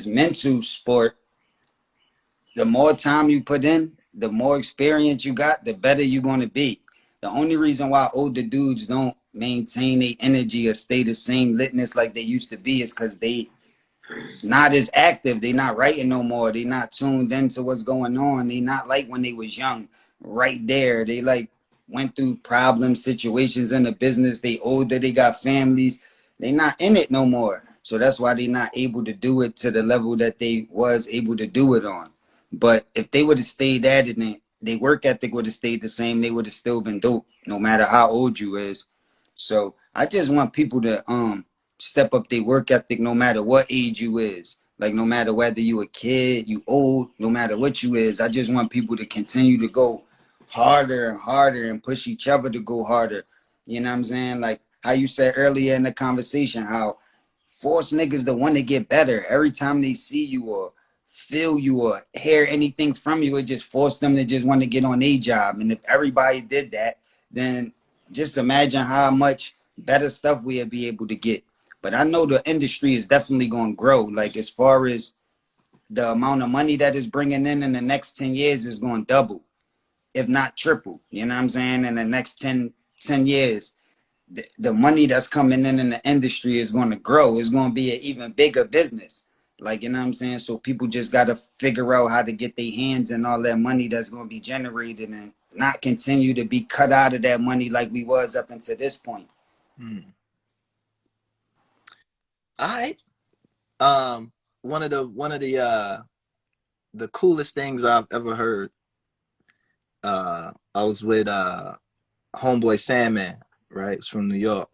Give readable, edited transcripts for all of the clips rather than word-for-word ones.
mental sport. The more time you put in, the more experience you got, the better you're going to be. The only reason why older dudes don't maintain their energy or stay the same litness like they used to be is because they not as active. They not writing no more. They not tuned into what's going on. They not like when they was young, right there. They like went through problem situations in the business. They older. They got families. They not in it no more. So that's why they not able to do it to the level that they was able to do it on. But if they would have stayed at it and their work ethic would have stayed the same, they would have still been dope, no matter how old you is. So I just want people to step up their work ethic no matter what age you is. Like no matter whether you a kid, you old, no matter what you is. I just want people to continue to go harder and harder and push each other to go harder. You know what I'm saying? Like how you said earlier in the conversation, how force niggas to want to get better. Every time they see you or feel you or hear anything from you, it just forced them to just want to get on a job. And if everybody did that, then just imagine how much better stuff we'll be able to get. But I know the industry is definitely going to grow. Like as far as the amount of money that is bringing in the next 10 years is going to double, if not triple. You know what I'm saying? In the next 10 years, the money that's coming in the industry is going to grow. It's going to be an even bigger business. Like, you know what I'm saying? So people just got to figure out how to get their hands in all that money that's going to be generated and not continue to be cut out of that money like we was up until this point. All right. One of the coolest things I've ever heard. I was with homeboy Sandman, right? It's from New York.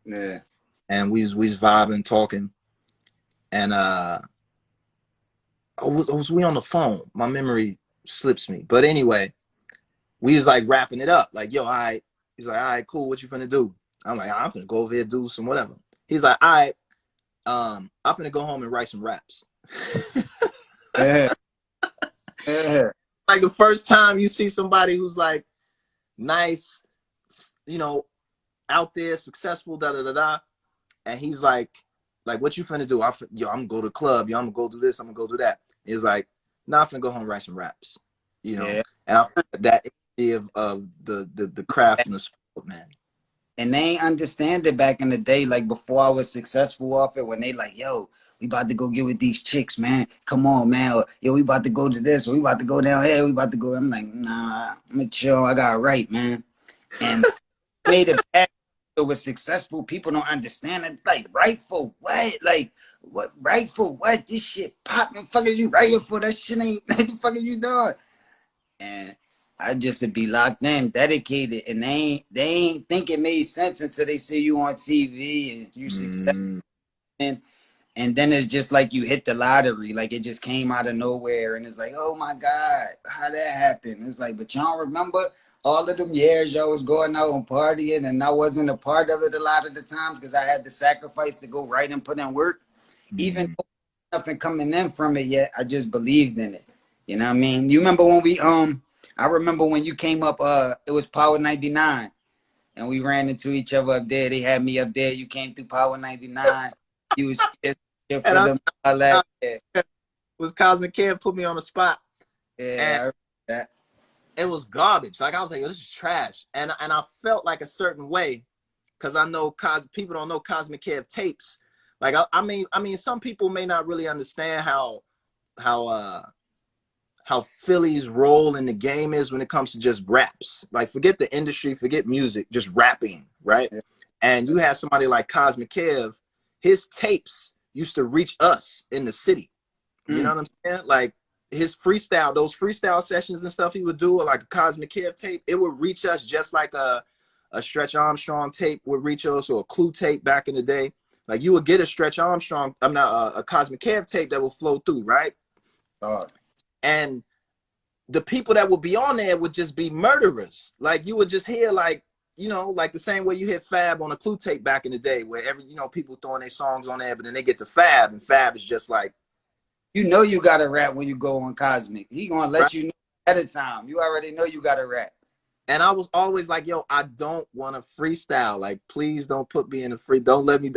Yeah. And we was vibing, talking, and was we on the phone? My memory slips me, but anyway, we was like wrapping it up. Like, yo, all right. He's like, all right, cool. What you finna do? I'm like, I'm finna go over here do some whatever. He's like, all right. I'm finna go home and write some raps. Yeah. Yeah. Like the first time you see somebody who's like nice, you know, out there, successful, da da da da, and he's like, what you finna do? I'm gonna go to the club. Yo, I'm gonna go do this. I'm gonna go do that. He's like, nah, I'm finna go home and write some raps. You know, Yeah. and I feel that idea of the craft and the sport, man. And they ain't understand it back in the day, like before I was successful off it, when they like, yo, we about to go get with these chicks, man. Come on, man. Or, yo, we about to go to this, or we about to go down here, we about to go. I'm like, nah, I'm gonna chill. I got to write, man. And made it back. It was successful. People don't understand it. Like, right for what? Like, what? Right for what? This shit popping. Fuck is you writing for? That shit ain't. What the fuck are you doing? And I just to be locked in, dedicated, and they ain't think it made sense until they see you on TV and you successful. And then it's just like you hit the lottery, like it just came out of nowhere, and it's like, oh my God, how that happened? It's like, but y'all remember all of them years y'all was going out and partying, and I wasn't a part of it a lot of the times because I had to sacrifice to go right and put in work. Even though nothing coming in from it yet, I just believed in it. You know what I mean? You remember when we I remember when you came up, it was Power 99, and we ran into each other up there. They had me up there. You came through Power 99. You was just for them. Was Cosmic Kid put me on the spot. Yeah, I remember that. It was garbage. Like I was like, this is trash. And I felt like a certain way because I know people don't know Cosmic Kid tapes. Like I mean, some people may not really understand how Philly's role in the game is when it comes to just raps. Like forget the industry, forget music, just rapping, right? Yeah. And you have somebody like Cosmic Kev, his tapes used to reach us in the city. You know what I'm saying? Like his freestyle, those freestyle sessions and stuff he would do, or like a Cosmic Kev tape, it would reach us just like a Stretch Armstrong tape would reach us, or a Clue tape back in the day. Like you would get a Stretch Armstrong, a Cosmic Kev tape that will flow through, right? And the people that would be on there would just be murderers. Like you would just hear like, you know, like the same way you hit Fab on a Clue tape back in the day, where people throwing their songs on there, but then they get to Fab, and Fab is just like, you know, you got to rap when you go on Cosmic. He gonna let you know ahead of time. You already know you got to rap. And I was always like, yo, I don't want to freestyle. Like, please don't put me in a free. Don't let me.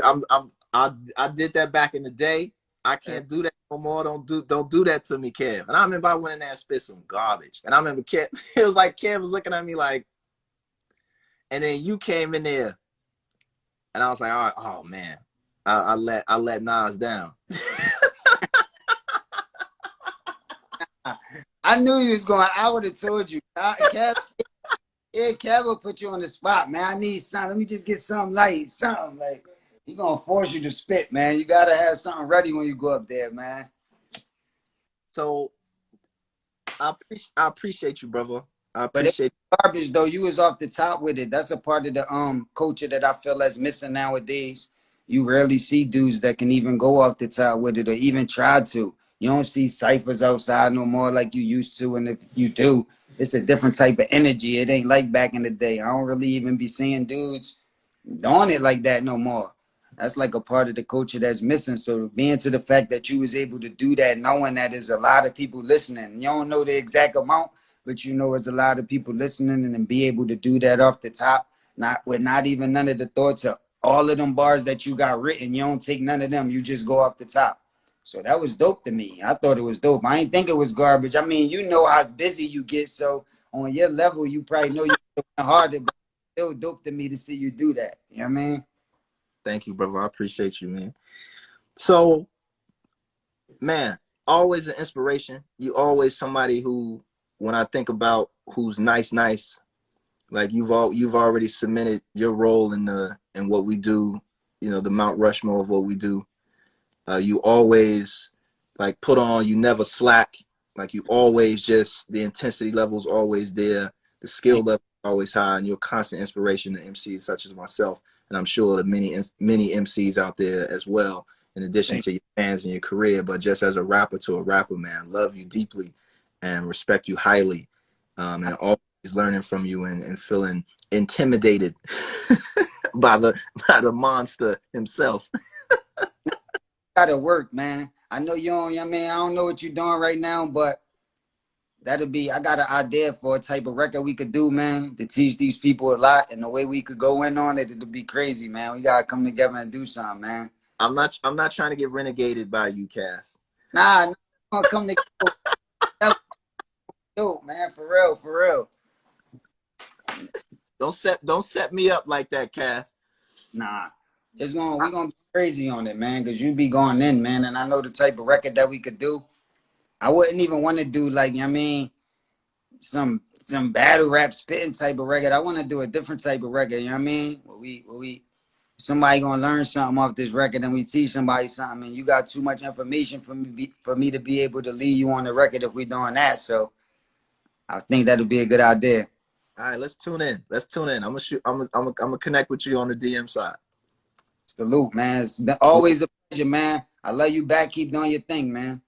I did that back in the day. I can't do that no more. Don't do that to me, Kev. And I remember I went in there and spit some garbage. And I remember Kev, it was like Kev was looking at me like, and then you came in there, and I was like, all right, oh man, I let Nas down. I knew you was going. I would have told you, Kev. Yeah, Kev will put you on the spot, man. I need something. Let me just get something light, something like. He gonna force you to spit, man. You gotta have something ready when you go up there, man. So I appreciate you, brother. I But it's appreciate garbage though. You was off the top with it. That's a part of the culture that I feel that's missing nowadays. You rarely see dudes that can even go off the top with it or even try to. You don't see ciphers outside no more like you used to, and if you do, it's a different type of energy. It ain't like back in the day. I don't really even be seeing dudes on it like that no more. That's like a part of the culture that's missing. So being to the fact that you was able to do that, knowing that there's a lot of people listening, you don't know the exact amount, but you know there's a lot of people listening, and then be able to do that off the top, not even none of the thoughts of all of them bars that you got written. You don't take none of them. You just go off the top. So that was dope to me. I thought it was dope. I didn't think it was garbage. I mean, you know how busy you get. So on your level, you probably know you're harder, but it was dope to me to see you do that. You know what I mean? Thank you, brother. I appreciate you, man. So, man, always an inspiration. You always somebody who, when I think about who's nice, like you've already cemented your role in what we do. You know, the Mount Rushmore of what we do. You always like put on. You never slack. Like you always just the intensity level's always there. The skill level is always high, and you're a constant inspiration to MCs such as myself. And I'm sure the many MCs out there as well, in addition to your fans and your career. But just as a rapper to a rapper, man, love you deeply and respect you highly, and always learning from you and feeling intimidated by the monster himself. Gotta work, man. I know you don't. I mean, I don't know what you're doing right now, but that'll be. I got an idea for a type of record we could do, man, to teach these people a lot, and the way we could go in on it, it'll be crazy, man. We gotta come together and do something, man. I'm not trying to get renegaded by you, Cass. Nah, I'm gonna come together. Dope, man, for real. Don't set me up like that, Cass. Nah, we're gonna be crazy on it, man, because you be going in, man, and I know the type of record that we could do. I wouldn't even want to do like, I mean, some battle rap spitting type of record. I want to do a different type of record. You know what I mean? Where somebody gonna learn something off this record, and we teach somebody something. And you got too much information for me to be able to lead you on the record if we doing that. So I think that'll be a good idea. All right, let's tune in. I'm gonna connect with you on the DM side. Salute, man. It's been always a pleasure, man. I love you back. Keep doing your thing, man.